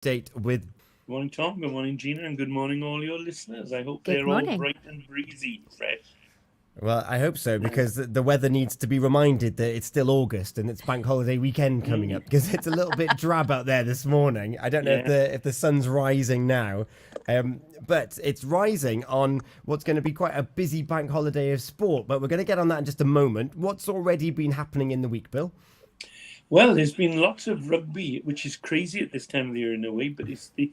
date with. Good morning, Tom. Good morning, Gina, and good morning, all your listeners. I hope Good they're all morning. bright and breezy, fresh. Well, I hope so Uh, because the weather needs to be reminded that it's still August and it's bank holiday weekend coming up because it's a little bit drab out there this morning. I don't know if yeah. the sun's rising now, but it's rising on what's going to be quite a busy bank holiday of sport. But we're going to get on that in just a moment. What's already been happening in the week, Bill? Well, there's been lots of rugby, which is crazy at this time of the year in a way, but it's the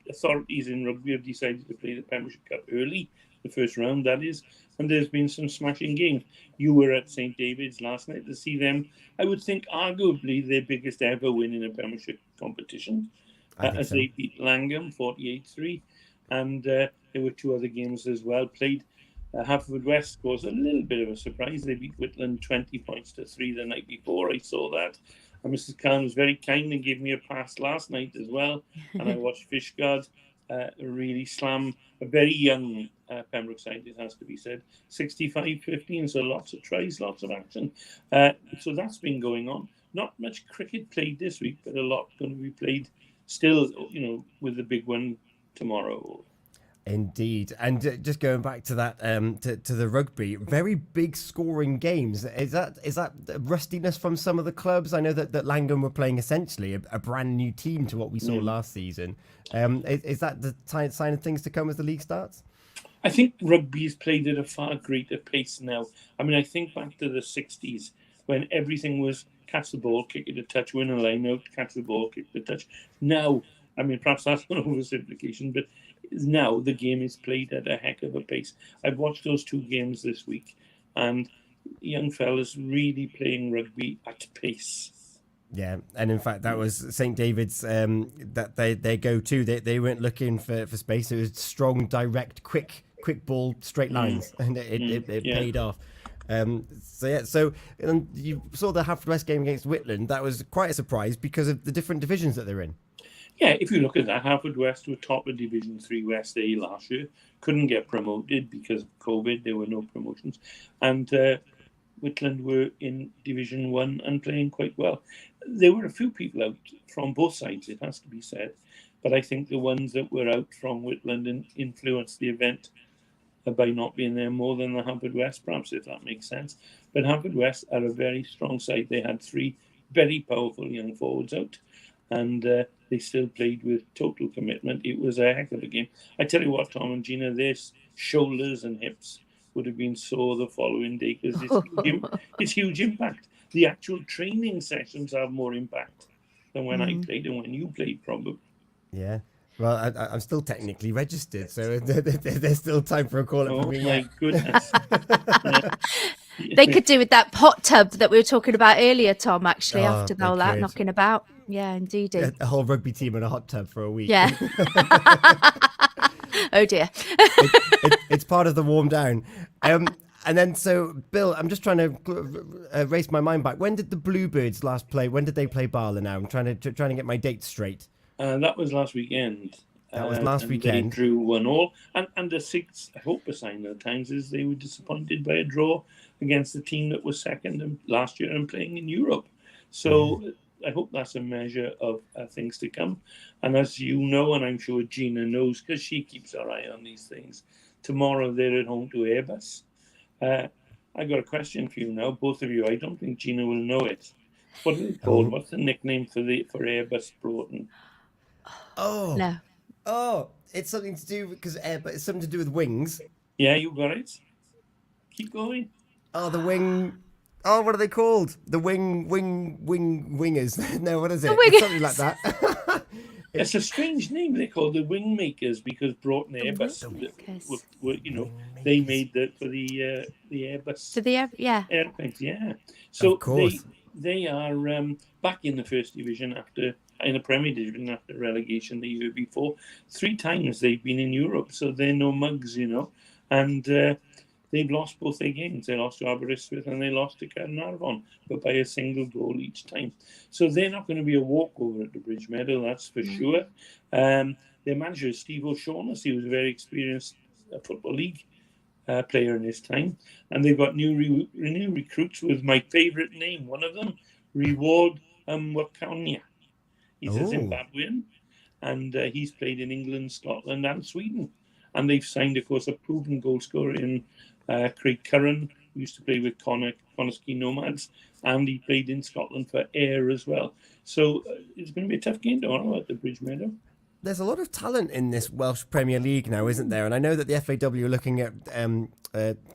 authorities in rugby have decided to play the Premiership Cup early, the first round, that is, and there's been some smashing games. You were at St David's last night to see them. I would think arguably their biggest ever win in a Premiership competition, I think as so. they beat Langham 48-3, and there were two other games as well played. Haverfordwest was a little bit of a surprise. They beat Whitland 20 points to 3 the night before. I saw that. And Mrs. Carne was very kind and gave me a pass last night as well. And I watched Fishguard really slam a very young Pembroke side, it has to be said. 65-15, so lots of tries, lots of action. So that's been going on. Not much cricket played this week, but a lot going to be played still, with the big one tomorrow. Indeed, and just going back to that, to the rugby, very big scoring games. Is that rustiness from some of the clubs? I know that Langham were playing essentially a brand new team to what we saw last season. Is that the sign of things to come as the league starts? I think rugby is played at a far greater pace now. I mean, I think back to the 60s when everything was catch the ball, kick it a touch, win a line out, catch the ball, kick the touch. Now, I mean, perhaps that's an oversimplification, but now the game is played at a heck of a pace. I've watched those two games this week, and young fellas really playing rugby at pace. Yeah, and in fact, that was St David's that they go to. They weren't looking for space. It was strong, direct, quick ball, straight lines, and it Yeah. paid off. So you saw the Haverfordwest game against Whitland. That was quite a surprise because of the different divisions that they're in. Yeah, if you look at that, Haverfordwest were top of Division 3 West A last year. Couldn't get promoted because of COVID. There were no promotions. And Whitland were in Division 1 and playing quite well. There were a few people out from both sides, it has to be said. But I think the ones that were out from Whitland influenced the event by not being there more than the Haverfordwest, perhaps, if that makes sense. But Haverfordwest are a very strong side. They had three very powerful young forwards out, and they still played with total commitment. It was a heck of a game. I tell you what, Tom and Gina, their shoulders and hips would have been sore the following day because it's huge impact. The actual training sessions have more impact than when I played and when you played, probably. Yeah. Well, I'm still technically registered, so there's still time for a call up for Oh me my yet. goodness. They could do with that hot tub that we were talking about earlier, Tom, actually, Oh, after they all that could. knocking about. Yeah, indeed. A whole rugby team in a hot tub for a week. Yeah. Oh, dear. It's part of the warm down. And then, so Bill, I'm just trying to race my mind back. When did the Bluebirds last play? When did they play Barla? Now I'm trying to get my dates straight. That was last weekend. That was last and weekend. They drew 1-1. And the sixth, I hope, a sign of the times is they were disappointed by a draw against the team that was second last year and playing in Europe. So I hope that's a measure of things to come. And as you know, and I'm sure Gina knows, because she keeps her eye on these things, tomorrow they're at home to Airbus. I got a question for you now, both of you. I don't think Gina will know it. What are they called? What's the nickname for Airbus Broughton? Oh, No. it's something to do because but it's something to do with wings. Yeah, you got it. Keep going. Oh, the wing. Oh, what are they called? The wingers. No, what is it? It's something like that. It's a strange name. They're called the Wingmakers because Broughton Airbus, they made that for the Airbus So airplanes. Yeah, so of course. they are back in the first division in the Premier Division after relegation the year before. 3 times they've been in Europe, so they're no mugs, and they've lost both their games. They lost to Aberystwyth and they lost to Caernarfon, but by a single goal each time. So they're not going to be a walkover at the Bridge Meadow, that's for sure. Their manager is Steve O'Shaughnessy, who was a very experienced Football League player in his time. And they've got new recruits with my favourite name, one of them, Reward Mwakanya. He's a Zimbabwean. and he's played in England, Scotland, and Sweden. And they've signed, of course, a proven goal scorer in Craig Curran, who used to play with Connaski Nomads, and he played in Scotland for Ayr as well. So it's going to be a tough game tomorrow at the Bridge Meadow. There's a lot of talent in this Welsh Premier League now, isn't there? And I know that the FAW are looking at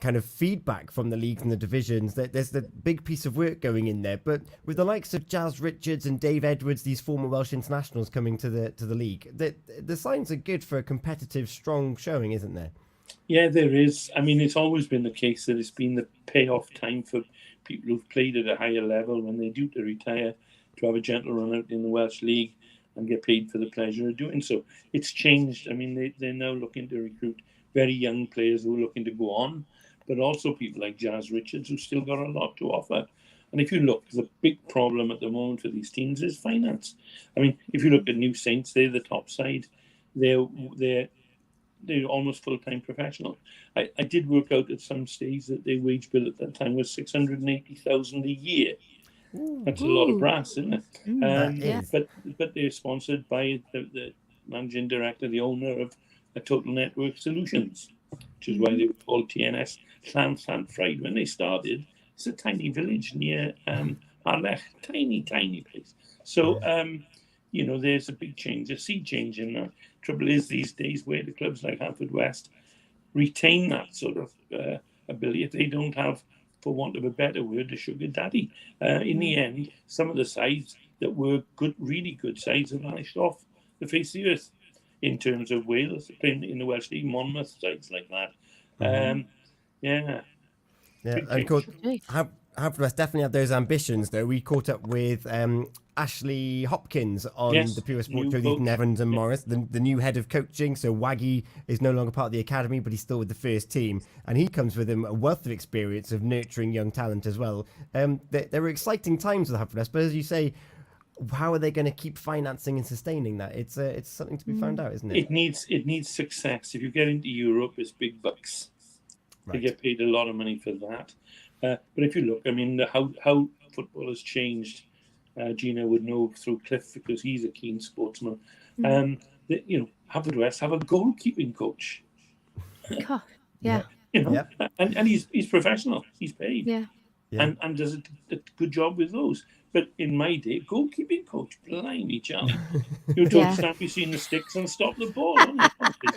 kind of feedback from the leagues and the divisions. There's the big piece of work going in there. But with the likes of Jazz Richards and Dave Edwards, these former Welsh internationals coming to the league, the signs are good for a competitive, strong showing, isn't there? Yeah, there is. I mean, it's always been the case that it's been the payoff time for people who've played at a higher level when they're due to retire to have a gentle run out in the Welsh League and get paid for the pleasure of doing so. It's changed. I mean, they're now looking to recruit very young players who are looking to go on, but also people like Jazz Richards who've still got a lot to offer. And if you look, the big problem at the moment for these teams is finance. I mean, if you look at New Saints, they're the top side. They're almost full-time professional. I did work out at some stage that their wage bill at that time was $680,000 a year. That's a lot of brass, isn't it? But they're sponsored by the managing director, the owner of Total Network Solutions, which is why they were called TNS Llanfried when they started. It's a tiny village near Arlech, tiny place. So, there's a big change, a sea change in that. Trouble is these days where the clubs like Haverfordwest retain that sort of ability. If they don't have, for want of a better word, a sugar daddy. In the end, some of the sides that were good, really good sides have vanished off the face of the earth. In terms of Wales, playing in the Welsh League, Monmouth, sides like that. And of course, Haverfordwest definitely have those ambitions, though. We caught up with Ashley Hopkins on the Pure Sport Show, Ethan Evans and Morris, the new head of coaching. So Waggy is no longer part of the academy, but he's still with the first team. And he comes with him a wealth of experience of nurturing young talent as well. There were exciting times with Haverfordwest, but as you say, how are they going to keep financing and sustaining that? It's something to be found out, isn't it? It needs success. If you get into Europe, it's big bucks. Right. They get paid a lot of money for that. But if you look, I mean, how football has changed, Gina would know through Cliff because he's a keen sportsman. Haverfordwest have a goalkeeping coach. God, yeah. And he's professional. He's paid. Yeah. And does a good job with those. But in my day, goalkeeping coach, blimey, Charlie. You don't stand between the sticks and stop the ball.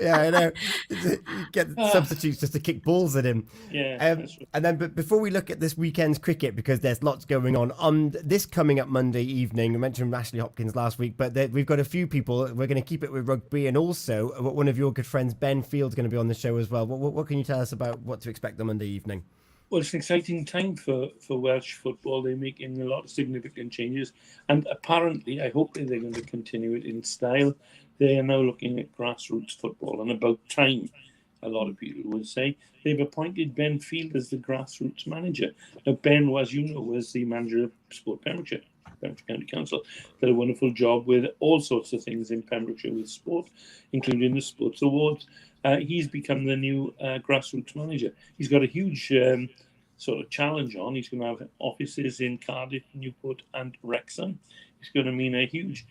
Yeah, I know. You get substitutes just to kick balls at him. Yeah. Right. And then, but before we look at this weekend's cricket, because there's lots going on this coming up Monday evening, I mentioned Ashley Hopkins last week, but we've got a few people. We're going to keep it with rugby, and also one of your good friends, Ben Field's going to be on the show as well. What can you tell us about what to expect on Monday evening? Well, it's an exciting time for Welsh football. They're making a lot of significant changes. And apparently, I hope they're going to continue it in style. They are now looking at grassroots football, and about time, a lot of people would say. They've appointed Ben Field as the grassroots manager. Now, Ben, as you know, was the manager of Sport Pembrokeshire County Council. Did a wonderful job with all sorts of things in Pembrokeshire with sport, including the Sports Awards. He's become the new grassroots manager. He's got a huge sort of challenge on. He's going to have offices in Cardiff, Newport and Wrexham. It's going to mean a huge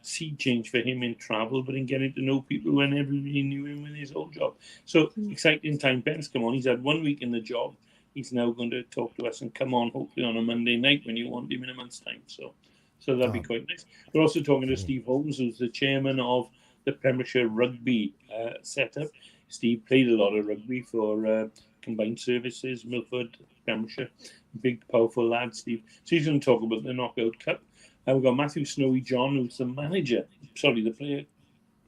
sea change for him in travel, but in getting to know people when everybody knew him in his old job. So exciting time. Ben's come on. He's had 1 week in the job. He's now going to talk to us and come on hopefully on a Monday night when you want him in a month's time. So that'd be quite nice. We're also talking to Steve Holmes, who's the chairman of the Pembrokeshire Rugby setup. Steve played a lot of rugby for Combined Services, Milford, Pembrokeshire. Big, powerful lad, Steve. So he's going to talk about the Knockout Cup. We've got Matthew Snowy John, who's the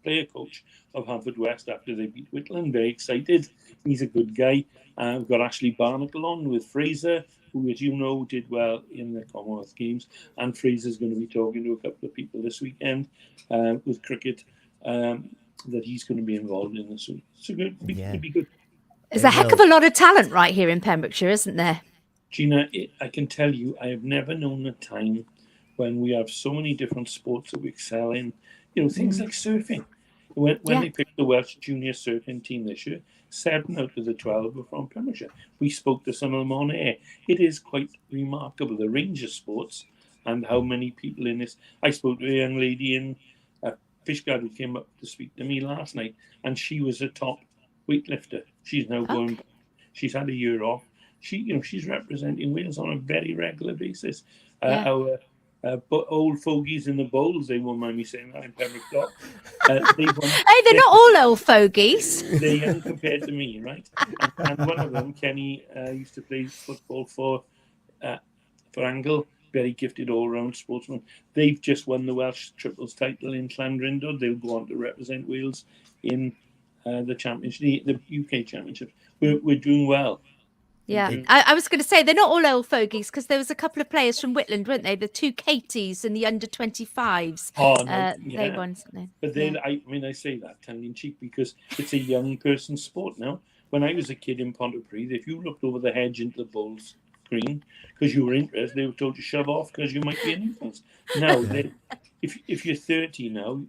player coach of Haverfordwest after they beat Whitland. Very excited. He's a good guy. We've got Ashley Barnacle on with Fraser, who, as you know, did well in the Commonwealth Games. And Fraser's going to be talking to a couple of people this weekend with cricket that he's going to be involved in this week. So it'll be good. There's a heck of a lot of talent right here in Pembrokeshire, isn't there? Gina, I can tell you, I have never known a time when we have so many different sports that we excel in. Things like surfing. When they picked the Welsh junior surfing team this year, 7 out of the 12 were from Pembrokeshire. We spoke to some of them on air. It is quite remarkable, the range of sports and how many people in this. I spoke to a young lady in Fishguard, who came up to speak to me last night, and she was a top weightlifter. She's now going. She's had a year off. She's representing Wales on a very regular basis. Our old fogies in the bowls, they won't mind me saying that in Pembrokeshire. Hey, they're not all old fogies. They're young compared to me, right? And one of them, Kenny, used to play football for Angle. Very gifted all-round sportsman. They've just won the Welsh triples title in Llandrindod. They'll go on to represent Wales in the championship, the UK championship. We're doing well. Yeah, I was going to say they're not all old fogies because there was a couple of players from Whitland, weren't they? The 2 Katies and the under 25s. They won something. But then, I say that tongue in cheek because it's a young person's sport now. When I was a kid in Pontypridd, if you looked over the hedge into the bowls green because you were interested, they were told to shove off because you might be an influence. Now, if you're 30 now,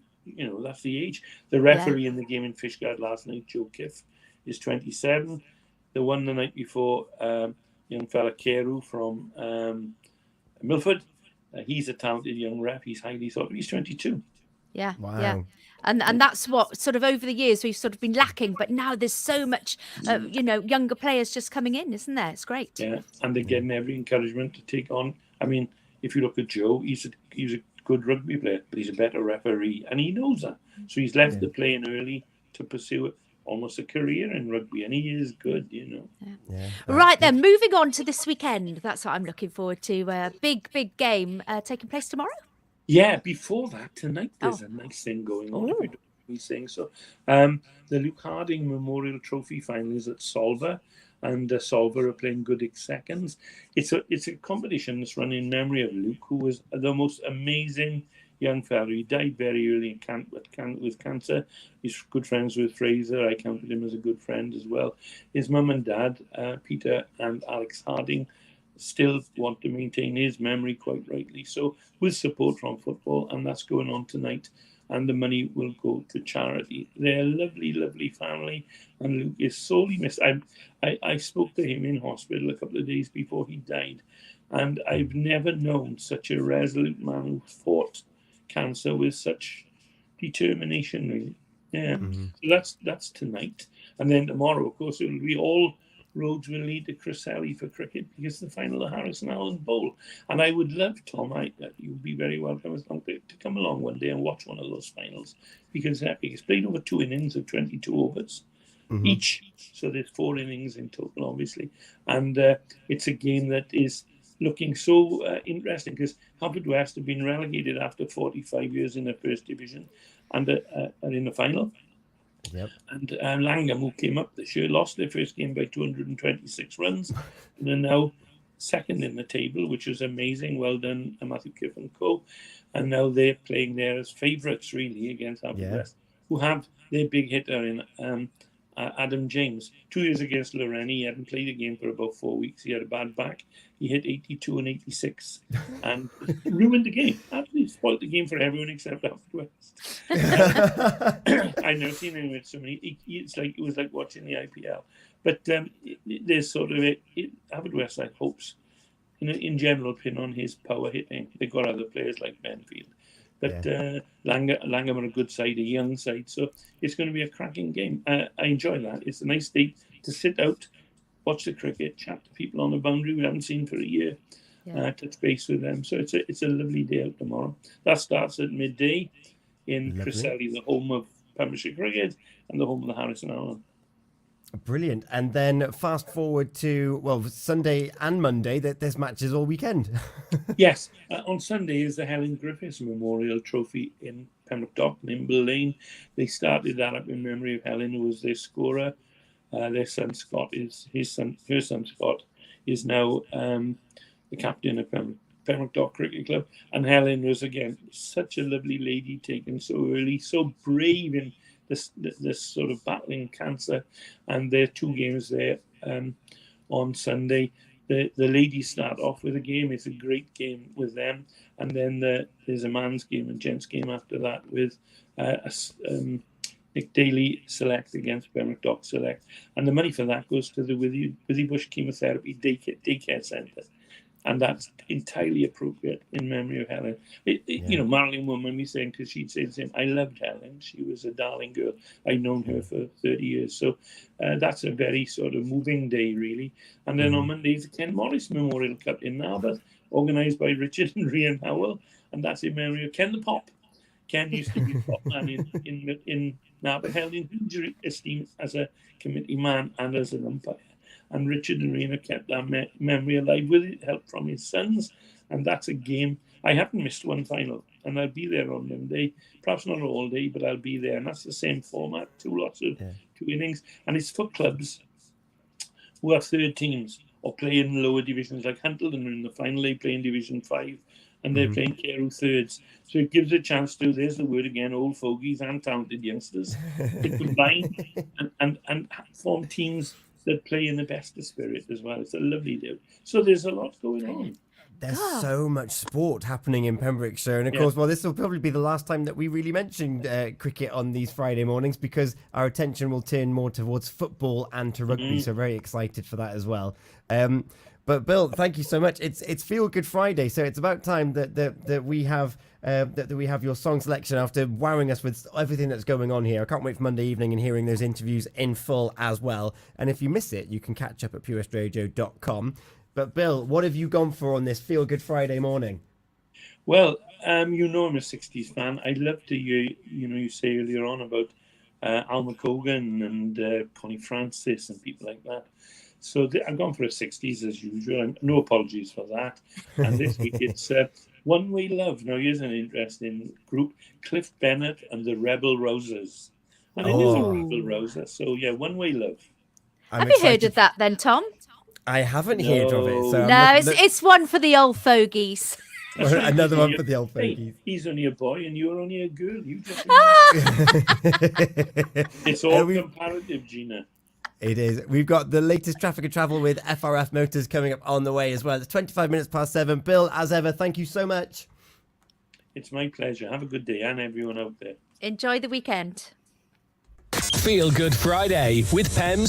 that's the age. The referee in the game in Fishguard last night, Joe Kiff, is 27. The one the night before, young fella Keru from Milford. He's a talented young ref. He's highly thought. He's 22. Yeah. Wow. Yeah. And that's what sort of over the years we've sort of been lacking. But now there's so much, younger players just coming in, isn't there? It's great. Yeah, and they're getting every encouragement to take on. I mean, if you look at Joe, he's a good rugby player, but he's a better referee, and he knows that. So he's left the playing early to pursue almost a career in rugby, and he is good, Yeah. Right then, moving on to this weekend. That's what I'm looking forward to. Big game taking place tomorrow. Yeah, before that, tonight there's a nice thing going on. If you don't mind me saying so. The Luke Harding Memorial Trophy final is at Solva, and Solva are playing Goodwick seconds. It's a competition that's run in memory of Luke, who was the most amazing young fellow. He died very early with cancer. He's good friends with Fraser. I counted him as a good friend as well. His mum and dad, Peter and Alex Harding, still want to maintain his memory quite rightly. So with support from football, and that's going on tonight, and the money will go to charity. They're a lovely, lovely family, and Luke is sorely missed. I spoke to him in hospital a couple of days before he died, and I've never known such a resolute man who fought cancer with such determination, really. Yeah. So that's tonight. And then tomorrow, of course, it will be all roads will lead to Cresselly for cricket because the final of Harrison Allen Bowl. And I would love, Tom, you'd be very welcome as long to come along one day and watch one of those finals because it's played over 2 innings of 22 overs each. So there's 4 innings in total, obviously. And it's a game that is looking so interesting because Haverfordwest have been relegated after 45 years in the first division and are in the final. Yep. And Langham, who came up this year, lost their first game by 226 runs and are now second in the table, which is amazing. Well done, Matthew Kiff and co. And now they're playing there as favourites, really, against Haverfordwest, who have their big hitter in Adam James. 2 years against Lorraine, he hadn't played a game for about 4 weeks. He had a bad back. He hit 82 and 86 and ruined the game. Absolutely spoiled the game for everyone except Haverfordwest. I've never seen anyone with so many. It was like watching the IPL. But there's sort of Haverfordwest, I hopes, in general, pin on his power hitting. They've got other players like Benfield. But Langham are a good side, a young side. So it's going to be a cracking game. I enjoy that. It's a nice day to sit out, watch the cricket, chat to people on the boundary we haven't seen for a year, touch base with them. So it's a lovely day out tomorrow. That starts at midday in Cresselly, the home of Pembrokeshire cricket and the home of the Harrison Allen. Brilliant. And then fast forward to, Sunday and Monday, that there's matches all weekend. Yes. On Sunday is the Helen Griffiths Memorial Trophy in Pembroke Dock, Nimble Lane. They started that up in memory of Helen, who was their scorer. Their son Scott her son Scott is now the captain of Pembroke Dock Cricket Club. And Helen was, again, such a lovely lady, taken so early, so brave in this sort of battling cancer. And there are 2 games there on Sunday. The ladies start off with a game. It's a great game with them. And then there's a man's game and gents game after that with Nick Daly Select against Pembroke Dock Select. And the money for that goes to the Withy Bush Chemotherapy Daycare Centre. and that's entirely appropriate in memory of Helen. You know, Marilyn Woman, we saying, because she'd say the same. I loved Helen. She was a darling girl. I'd known her for 30 years. So that's a very sort of moving day, really. And then on Monday, the Ken Morris Memorial Cup in Narberth, organised by Richard and Rhian Howell, and that's in memory of Ken the Pop. Ken used to be a pop man in Narberth, held in huge esteem as a committee man and as an umpire. And Richard and Rena kept that memory alive with it, help from his sons. And that's a game. I haven't missed one final, and I'll be there on Monday. Perhaps not all day, but I'll be there. And that's the same format, two innings. And it's for clubs who are third teams or play in lower divisions, like Huntleton are in the final. They play in Division 5, and they're playing Carew thirds. So it gives a chance to, there's the word again, old fogies and talented youngsters to combine and form teams that play in the best of spirit as well. It's a lovely day. So there's a lot going on. There's so much sport happening in Pembrokeshire. And of course, well, this will probably be the last time that we really mentioned cricket on these Friday mornings, because our attention will turn more towards football and to rugby. So very excited for that as well. But Bill, thank you so much. It's Feel Good Friday, so it's about time that we have that we have your song selection after wowing us with everything that's going on here. I can't wait for Monday evening and hearing those interviews in full as well. And if you miss it, you can catch up at purewestradio.com. But Bill, what have you gone for on this Feel Good Friday morning? Well, you know I'm a 60s fan. I'd love to hear, you say earlier on about Al McCogan and Connie Francis and people like that. So I've gone for a 60s as usual. And no apologies for that. And this week it's One Way Love. Now here's an interesting group, Cliff Bennett and the Rebel Roses. And it is a Rebel Rosa. So yeah, One Way Love. Have you heard of that then, Tom? I haven't heard of it. So it's one for the old fogies. Another one for the old fogies. Hey, he's only a boy and you're only a girl. You just it's all comparative, Gina. It is. We've got the latest traffic and travel with FRF Motors coming up on the way as well. It's 25 minutes past 7. Bill, as ever, thank you so much. It's my pleasure. Have a good day, and everyone out there. Enjoy the weekend. Feel Good Friday with Pem's